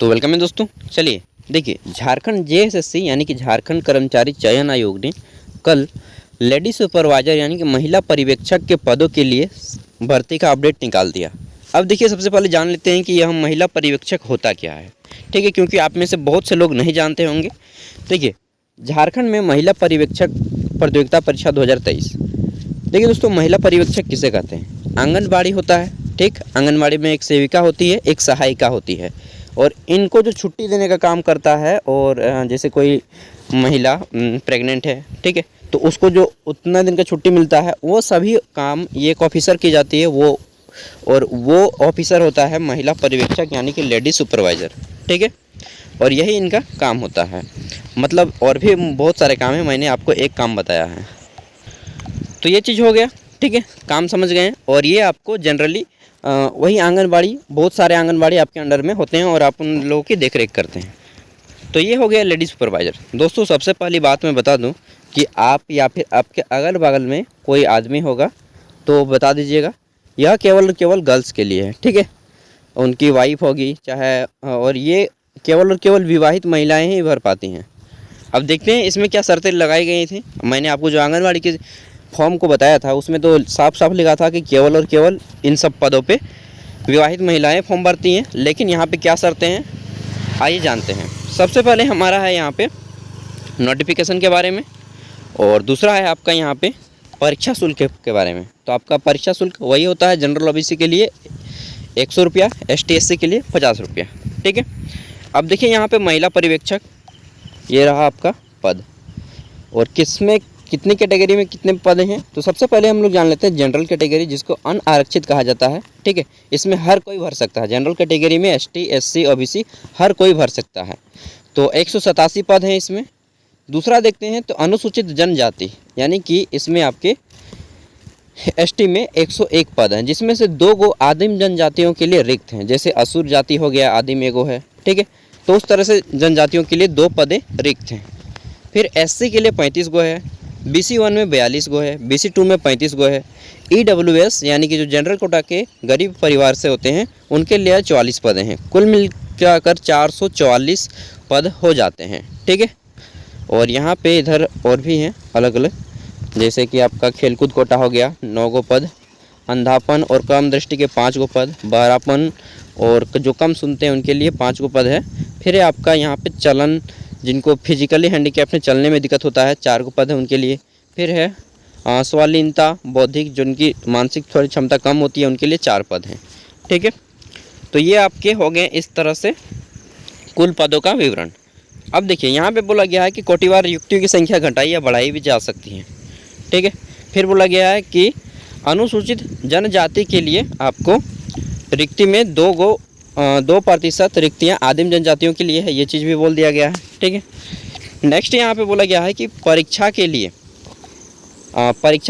तो वेलकम है दोस्तों। चलिए देखिए, झारखंड जेएसएससी यानी कि झारखंड कर्मचारी चयन आयोग ने कल लेडी सुपरवाइजर यानी कि महिला पर्यवेक्षक के पदों के लिए भर्ती का अपडेट निकाल दिया। अब देखिए, सबसे पहले जान लेते हैं कि यह महिला पर्यवेक्षक होता क्या है। ठीक है, क्योंकि आप में से बहुत से लोग नहीं जानते होंगे। देखिए, झारखंड में महिला पर्यवेक्षक प्रतियोगिता परीक्षा 2023। देखिए दोस्तों, महिला पर्यवेक्षक किसे कहते हैं? आंगनबाड़ी होता है। ठीक, आंगनबाड़ी में एक सेविका होती है, एक सहायिका होती है, और इनको जो छुट्टी देने का काम करता है, और जैसे कोई महिला प्रेग्नेंट है, ठीक है, तो उसको जो उतना दिन का छुट्टी मिलता है वो सभी काम ये एक ऑफिसर की जाती है, वो ऑफिसर होता है महिला पर्यवेक्षक यानी कि लेडी सुपरवाइज़र। ठीक है, और यही इनका काम होता है। मतलब और भी बहुत सारे काम हैं, मैंने आपको एक काम बताया है। तो ये चीज़ हो गया। ठीक है, काम समझ गए हैं। और ये आपको जनरली वही आंगनबाड़ी, बहुत सारे आंगनबाड़ी आपके अंडर में होते हैं और आप उन लोगों की देखरेख करते हैं। तो ये हो गया लेडी सुपरवाइज़र। दोस्तों, सबसे पहली बात मैं बता दूं कि आप या फिर आपके अगल बगल में कोई आदमी होगा तो बता दीजिएगा, यह केवल गर्ल्स के लिए है। ठीक है, उनकी वाइफ होगी चाहे, और ये केवल विवाहित महिलाएं ही भर पाती हैं। अब देखते हैं इसमें क्या शर्तें लगाई गई थी। मैंने आपको जो आंगनबाड़ी के फॉर्म को बताया था उसमें तो साफ साफ लिखा था कि केवल इन सब पदों पे विवाहित महिलाएं फॉर्म भरती हैं। लेकिन यहाँ पे क्या शर्तें हैं, आइए जानते हैं। सबसे पहले हमारा है यहाँ पे नोटिफिकेशन के बारे में, और दूसरा है आपका यहाँ पे परीक्षा शुल्क के बारे में। तो आपका परीक्षा शुल्क वही होता है जनरल ओबीसी के लिए 100 रुपया, ST SC के लिए 50 रुपया। ठीक है, अब देखिए यहाँ पे महिला पर्यवेक्षक, ये रहा आपका पद, और किसमें कितनी कैटेगरी में कितने पद हैं। तो सबसे पहले हम लोग जान लेते हैं जनरल कैटेगरी, जिसको अनारक्षित कहा जाता है। ठीक है, इसमें हर कोई भर सकता है। जनरल कैटेगरी में ST SC OBC हर कोई भर सकता है। तो 187 पद हैं इसमें। दूसरा देखते हैं तो अनुसूचित जनजाति, यानी कि इसमें आपके ST में 101 पद हैं, जिसमें से 2 गो आदिम जनजातियों के लिए रिक्त हैं। जैसे असुर जाति हो गया, आदिम एगो है। ठीक है, तो उस तरह से जनजातियों के लिए 2 पदें रिक्त हैं। फिर SC के लिए 35 गो है, BC 1 में 42 गो है, BC 2 में 35 गो है। EWS यानी कि जो जनरल कोटा के गरीब परिवार से होते हैं उनके लिए 44 पद हैं। कुल मिलाकर 444 पद हो जाते हैं। ठीक है, और यहाँ पे इधर और भी हैं अलग अलग, जैसे कि आपका खेलकूद कोटा हो गया 9 गो पद, अंधापन और कम दृष्टि के 5 गो पद, बहरापन और जो कम सुनते हैं उनके लिए 5 गो पद है। फिर है आपका यहाँ पे चलन, जिनको फिजिकली हैंडीकैप में चलने में दिक्कत होता है, 4 गो पद है उनके लिए। फिर है स्वाधीनता बौद्धिक, जिनकी मानसिक थोड़ी क्षमता कम होती है, उनके लिए 4 पद हैं। ठीक है, तो ये आपके हो गए इस तरह से कुल पदों का विवरण। अब देखिए, यहाँ पे बोला गया है कि कोटिवार युक्तियों की संख्या घटाई या बढ़ाई भी जा सकती है। ठीक है, फिर बोला गया है कि अनुसूचित जनजाति के लिए आपको रिक्ति में 2% रिक्तियाँ आदिम जनजातियों के लिए है, ये चीज़ भी बोल दिया गया है। ठीक है, नेक्स्ट यहाँ पे बोला गया है कि परीक्षा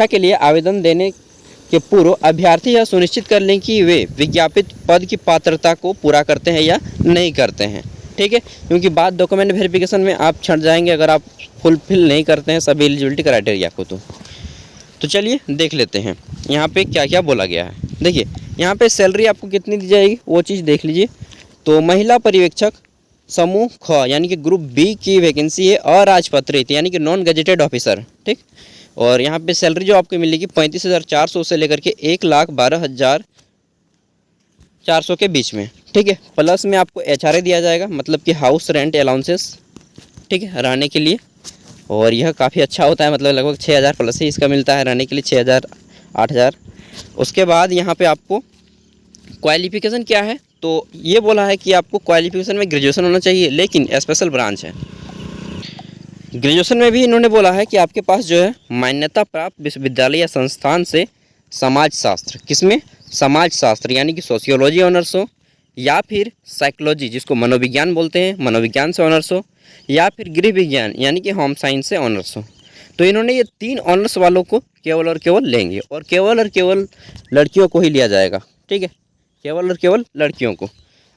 के लिए आवेदन देने के पूर्व अभ्यर्थी यह सुनिश्चित कर लें कि वे विज्ञापित पद की पात्रता को पूरा करते हैं या नहीं करते हैं। ठीक है, क्योंकि बाद डॉक्यूमेंट वेरिफिकेशन में आप छट जाएंगे अगर आप फुलफिल नहीं करते हैं सभी एलिजिबिलिटी क्राइटेरिया को। तो चलिए देख लेते हैं यहाँ पे क्या क्या बोला गया है। देखिए, यहाँ पे सैलरी आपको कितनी दी जाएगी वो चीज़ देख लीजिए। तो महिला पर्यवेक्षक समूह ख यानी कि ग्रुप B की वैकेंसी है अराजपत्रित यानी कि नॉन गजेटेड ऑफिसर। ठीक, और यहाँ पे सैलरी जो आपको मिलेगी 35,400 से लेकर के 1,12,400 के बीच में। ठीक है, प्लस में आपको HRA दिया जाएगा, मतलब कि हाउस रेंट अलाउंसेस। ठीक है, रहने के लिए, और यह काफ़ी अच्छा होता है, मतलब लगभग 6,000 प्लस ही इसका मिलता है रहने के लिए, 6,000 8,000। उसके बाद यहाँ पे आपको क्वालिफिकेशन क्या है, तो ये बोला है कि आपको क्वालिफिकेशन में ग्रेजुएशन होना चाहिए, लेकिन स्पेशल ब्रांच है। ग्रेजुएशन में भी इन्होंने बोला है कि आपके पास जो है मान्यता प्राप्त विश्वविद्यालय या संस्थान से समाजशास्त्र, किसमें समाजशास्त्र यानी कि सोशियोलॉजी ऑनर्स हो, या फिर साइकोलॉजी जिसको मनोविज्ञान बोलते हैं, मनोविज्ञान से ऑनर्स हो, या फिर गृह विज्ञान यानी कि होम साइंस से ऑनर्स हो। तो इन्होंने ये 3 ऑनर्स वालों को केवल और केवल लेंगे, और केवल लड़कियों को ही लिया जाएगा। ठीक है, केवल और केवल लड़कियों को।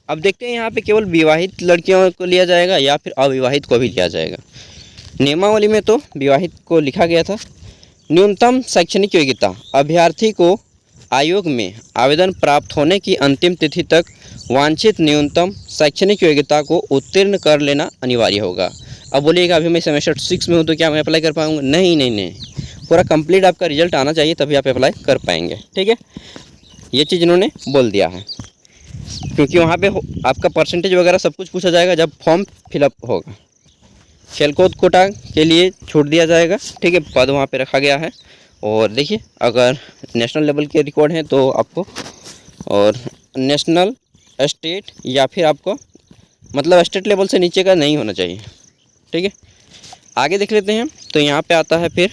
अब देखते हैं यहाँ पे केवल विवाहित लड़कियों को लिया जाएगा या फिर अविवाहित को भी लिया जाएगा। नियमावली में तो विवाहित को लिखा गया था। न्यूनतम शैक्षणिक योग्यता, अभ्यर्थी को आयोग में आवेदन प्राप्त होने की अंतिम तिथि तक वांछित न्यूनतम शैक्षणिक योग्यता को उत्तीर्ण कर लेना अनिवार्य होगा। अब बोलिएगा अभी मैं सेमेस्टर 6 में हूँ तो क्या मैं अप्लाई कर पाऊँगा? नहीं नहीं नहीं, पूरा कंप्लीट आपका रिजल्ट आना चाहिए तभी आप अप्लाई कर पाएंगे। ठीक है, ये चीज़ इन्होंने बोल दिया है, क्योंकि वहाँ पे आपका परसेंटेज वगैरह सब कुछ पूछा जाएगा जब फॉर्म फिलअप होगा। खेलकूद कोटा के लिए छूट दिया जाएगा। ठीक है, पद वहाँ पे रखा गया है। और देखिए अगर नेशनल लेवल के रिकॉर्ड हैं तो आपको, और नेशनल, स्टेट या फिर आपको मतलब स्टेट लेवल से नीचे का नहीं होना चाहिए। ठीक है, आगे देख लेते हैं। तो यहाँ पे आता है फिर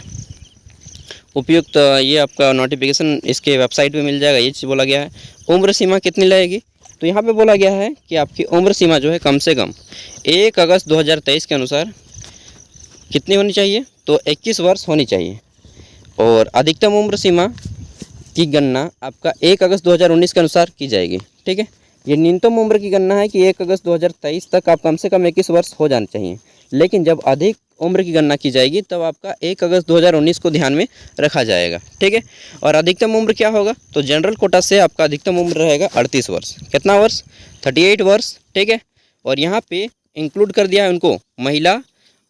उपयुक्त, ये आपका नोटिफिकेशन इसके वेबसाइट पे मिल जाएगा। ये चीज़ बोला गया है। उम्र सीमा कितनी लगेगी? तो यहाँ पे बोला गया है कि आपकी उम्र सीमा जो है कम से कम 1 अगस्त 2023 के अनुसार कितनी होनी चाहिए? तो 21 वर्ष होनी चाहिए। और अधिकतम उम्र सीमा की गणना आपका 1 अगस्त 2019 के अनुसार की जाएगी। ठीक है, ये न्यूनतम उम्र की गणना है कि 1 अगस्त 2023 तक आप कम से कम 21 वर्ष हो जाने चाहिए। लेकिन जब अधिक उम्र की गणना की जाएगी तब आपका 1 अगस्त 2019 को ध्यान में रखा जाएगा। ठीक है, और अधिकतम उम्र क्या होगा? तो जनरल कोटा से आपका अधिकतम उम्र रहेगा 38 वर्ष। कितना वर्ष? 38 वर्ष। ठीक है, और यहाँ पे इंक्लूड कर दिया है उनको महिला,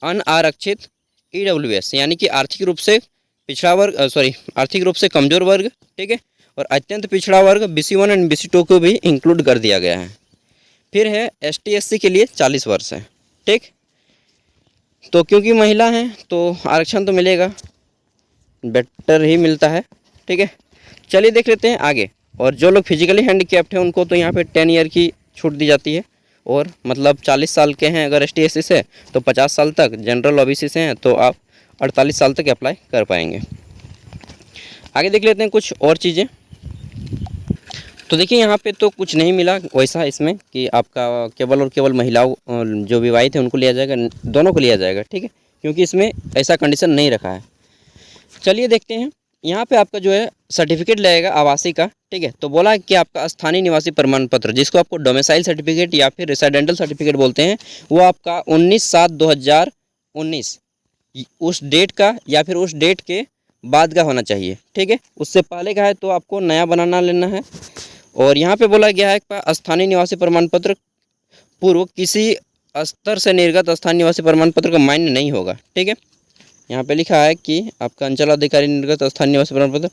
अनारक्षित, EWS यानी कि आर्थिक रूप से पिछड़ा वर्ग, आर्थिक रूप से कमज़ोर वर्ग। ठीक है, और अत्यंत पिछड़ा वर्ग BC1 एंड BC2 को भी इंक्लूड कर दिया गया है। फिर है ST SC के लिए 40 वर्ष है। ठीक, तो क्योंकि महिला हैं तो आरक्षण तो मिलेगा, बेटर ही मिलता है। ठीक है, चलिए देख लेते हैं आगे। और जो लोग फिजिकली हैंडीकैप्ड हैं उनको तो यहाँ पे 10 ईयर की छूट दी जाती है। और मतलब 40 साल के हैं अगर ST SC से तो 50 साल तक, जनरल OBC से हैं तो आप 48 साल तक अप्लाई कर पाएंगे। आगे देख लेते हैं कुछ और चीज़ें। तो देखिए यहाँ पे तो कुछ नहीं मिला वैसा इसमें कि आपका केवल और केवल महिलाओं जो विवाहित हैं उनको लिया जाएगा, दोनों को लिया जाएगा। ठीक है, क्योंकि इसमें ऐसा कंडीशन नहीं रखा है। चलिए देखते हैं, यहाँ पे आपका जो है सर्टिफिकेट लगेगा आवासीय का। ठीक है, तो बोला कि आपका स्थानीय निवासी प्रमाण पत्र, जिसको आपको डोमिसाइल सर्टिफिकेट या फिर रेसिडेंटल सर्टिफिकेट बोलते हैं, वो आपका 19/7/2019 उस डेट का या फिर उस डेट के बाद का होना चाहिए। ठीक है, उससे पहले का है तो आपको नया बनाना लेना है। और यहाँ पे बोला गया है कि स्थानीय निवासी प्रमाण पत्र पूर्व किसी स्तर से निर्गत स्थानीय निवासी प्रमाण पत्र का मान्य नहीं होगा। ठीक है, यहाँ पे लिखा है कि आपका अंचल अधिकारी निर्गत स्थानीय निवासी प्रमाण पत्र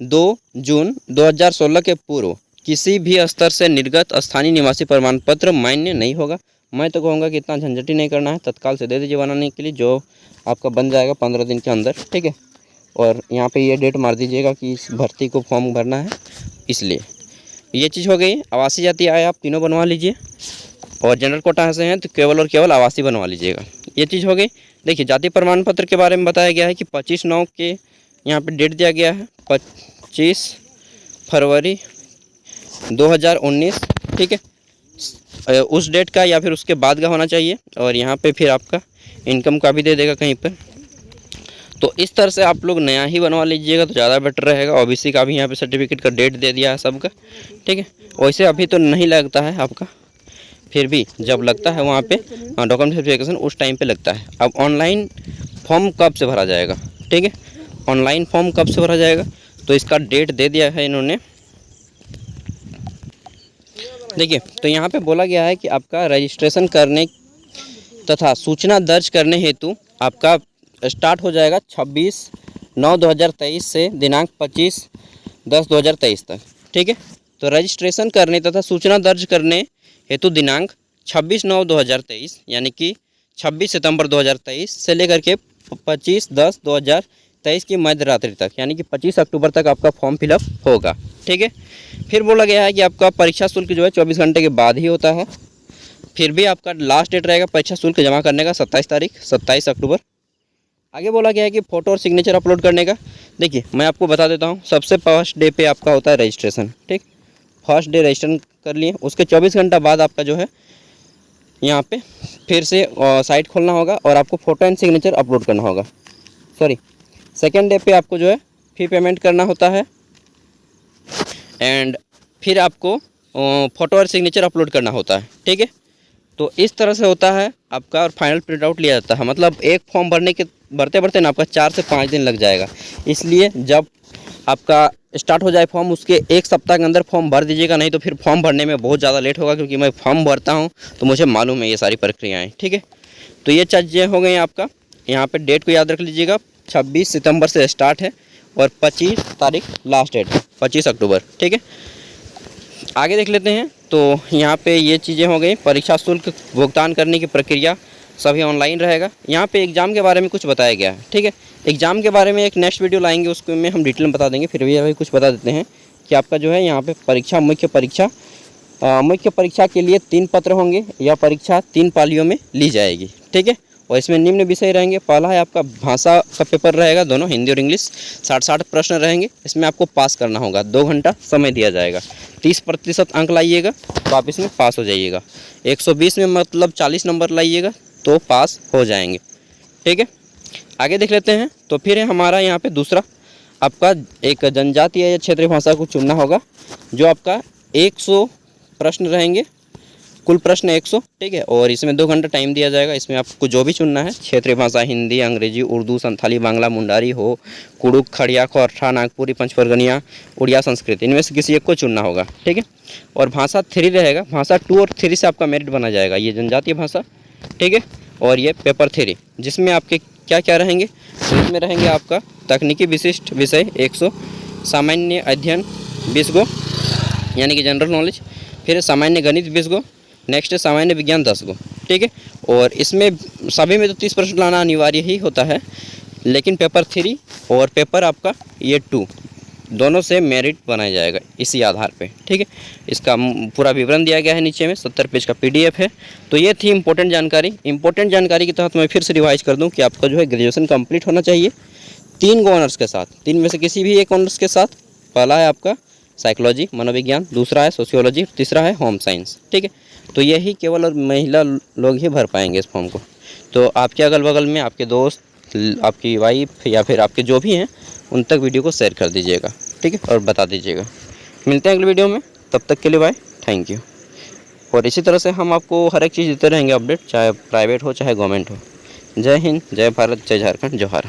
2 जून 2016 के पूर्व किसी भी स्तर से निर्गत स्थानीय निवासी प्रमाण पत्र मान्य नहीं होगा। मैं तो कहूँगा कि इतना झंझट ही नहीं करना है, तत्काल से दे दीजिए बनाने के लिए, जो आपका बन जाएगा 15 दिन के अंदर। ठीक है, और यहाँ पे ये डेट मार दीजिएगा कि इस भर्ती को फॉर्म भरना है, इसलिए ये चीज़ हो गई। आवासीय जाति आय आप तीनों बनवा लीजिए, और जनरल कोटा से हैं तो केवल और केवल आवासीय बनवा लीजिएगा। ये चीज़ हो गई। देखिए जाति प्रमाण पत्र के बारे में बताया गया है कि 25/9 के यहाँ पे डेट दिया गया है, 25 फरवरी 2019। ठीक है, उस डेट का या फिर उसके बाद का होना चाहिए। और यहाँ पे फिर आपका इनकम का भी दे देगा कहीं पर। तो इस तरह से आप लोग नया ही बनवा लीजिएगा तो ज़्यादा बेटर रहेगा। OBC का भी यहाँ पे सर्टिफिकेट का डेट दे दिया है सबका। ठीक है, वैसे अभी तो नहीं लगता है आपका, फिर भी जब लगता है वहाँ पे डॉक्यूमेंट वेरिफिकेशन उस टाइम पे लगता है। अब ऑनलाइन फॉर्म कब से भरा जाएगा? ठीक है, ऑनलाइन फॉर्म कब से भरा जाएगा तो इसका डेट दे दिया है इन्होंने। देखिए तो यहाँ पे बोला गया है कि आपका रजिस्ट्रेशन करने तथा सूचना दर्ज करने हेतु आपका स्टार्ट हो जाएगा 26/9/2023 से दिनांक 25/10/2023 तक। ठीक है, तो रजिस्ट्रेशन करने तथा सूचना दर्ज करने हेतु दिनांक 26/9/2023 यानी कि 26 सितंबर 2023 से लेकर के 25/10/2023 की मध्य रात्रि तक यानी कि 25 अक्टूबर तक आपका फॉर्म फिलअप होगा। ठीक है, फिर बोला गया है कि आपका परीक्षा शुल्क जो है 24 घंटे के बाद ही होता है। फिर भी आपका लास्ट डेट रहेगा परीक्षा शुल्क जमा करने का 27 अक्टूबर। आगे बोला गया है कि फ़ोटो और सिग्नेचर अपलोड करने का। देखिए मैं आपको बता देता हूँ, सबसे फर्स्ट डे पे आपका होता है रजिस्ट्रेशन। ठीक, फर्स्ट डे रजिस्ट्रेशन कर लिए, उसके 24 घंटा बाद आपका जो है यहाँ पे फिर से साइट खोलना होगा और आपको फ़ोटो एंड सिग्नेचर अपलोड करना होगा। सेकेंड डे पे आपको जो है फी पेमेंट करना होता है एंड फिर आपको फ़ोटो और सिग्नेचर अपलोड करना होता है। ठीक है, तो इस तरह से होता है आपका और फाइनल प्रिंट आउट लिया जाता है। मतलब एक फॉर्म भरते ना आपका 4 से 5 दिन लग जाएगा। इसलिए जब आपका स्टार्ट हो जाए फॉर्म, उसके एक सप्ताह के अंदर फॉर्म भर दीजिएगा, नहीं तो फिर फॉर्म भरने में बहुत ज़्यादा लेट होगा, क्योंकि मैं फॉर्म भरता हूँ तो मुझे मालूम है ये सारी प्रक्रियाएँ। ठीक है, तो ये चीज़ें हो गई आपका। यहाँ पे डेट को याद रख लीजिएगा, 26 सितंबर से स्टार्ट है और 25 तारीख लास्ट डेट है, 25 अक्टूबर। ठीक है, आगे देख लेते हैं। तो यहाँ पे ये चीज़ें हो गई। परीक्षा शुल्क भुगतान करने की प्रक्रिया सभी ऑनलाइन रहेगा। यहाँ पे एग्ज़ाम के बारे में कुछ बताया गया है। ठीक है, एग्ज़ाम के बारे में एक नेक्स्ट वीडियो लाएंगे, उसको में हम डिटेल में बता देंगे। फिर भी अभी कुछ बता देते हैं कि आपका जो है यहाँ पे परीक्षा मुख्य परीक्षा के लिए 3 पत्र होंगे। यह परीक्षा 3 पालियों में ली जाएगी। ठीक है, और इसमें निम्न विषय रहेंगे। पहला है आपका भाषा का पेपर रहेगा, दोनों हिंदी और इंग्लिश। 60 प्रश्न रहेंगे। इसमें आपको पास करना होगा, 2 घंटा समय दिया जाएगा। 30% अंक लाइएगा तो आप इसमें पास हो जाइएगा। 120 में मतलब 40 नंबर लाइएगा तो पास हो जाएंगे। ठीक है, आगे देख लेते हैं। तो फिर है हमारा यहाँ पे दूसरा, आपका एक जनजातीय या क्षेत्रीय भाषा को चुनना होगा, जो आपका 100 प्रश्न रहेंगे, कुल प्रश्न 100। ठीक है, और इसमें 2 घंटा टाइम दिया जाएगा। इसमें आपको जो भी चुनना है, क्षेत्रीय भाषा हिंदी, अंग्रेजी, उर्दू, संथाली, बांग्ला, मुंडारी हो, कुड़ुक, खड़िया, खोरठा, नागपुरी, पंचपरगनिया, उड़िया, संस्कृत, इनमें से किसी एक को चुनना होगा। ठीक है, और भाषा 3 रहेगा। भाषा 2 और 3 से आपका मेरिट बना जाएगा, ये जनजातीय भाषा। ठीक है, और ये पेपर 3, जिसमें आपके क्या क्या रहेंगे, तो इसमें रहेंगे आपका तकनीकी विशिष्ट विषय 100, सामान्य अध्ययन 20 गो यानी कि जनरल नॉलेज, फिर सामान्य गणित 20 गो, नेक्स्ट सामान्य विज्ञान 10 गो। ठीक है, और इसमें सभी में तो 30 प्रश्न लाना अनिवार्य ही होता है, लेकिन पेपर 3 और पेपर आपका ये 2 दोनों से मेरिट बनाया जाएगा इसी आधार पे। ठीक है, इसका पूरा विवरण दिया गया है नीचे में, 70 पेज का PDF है। तो ये थी इंपॉर्टेंट जानकारी। इंपॉर्टेंट जानकारी के तहत मैं फिर से रिवाइज कर दूं कि आपका जो है ग्रेजुएशन कंप्लीट होना चाहिए 3 गो ऑनर्स के साथ, 3 में से किसी भी एक ऑनर्स के साथ। पहला है आपका साइकोलॉजी मनोविज्ञान, दूसरा है सोशियोलॉजी, तीसरा है होम साइंस। ठीक है, तो यही केवल और महिला लोग ही भर पाएंगे इस फॉर्म को। तो आपके अगल बगल में आपके दोस्त, आपकी वाइफ या फिर आपके जो भी हैं, उन तक वीडियो को शेयर कर दीजिएगा। ठीक है, और बता दीजिएगा। मिलते हैं अगले वीडियो में, तब तक के लिए बाय, थैंक यू। और इसी तरह से हम आपको हर एक चीज़ देते रहेंगे अपडेट, चाहे प्राइवेट हो चाहे गवर्नमेंट हो। जय हिंद, जय भारत, जय झारखंड, जोहार।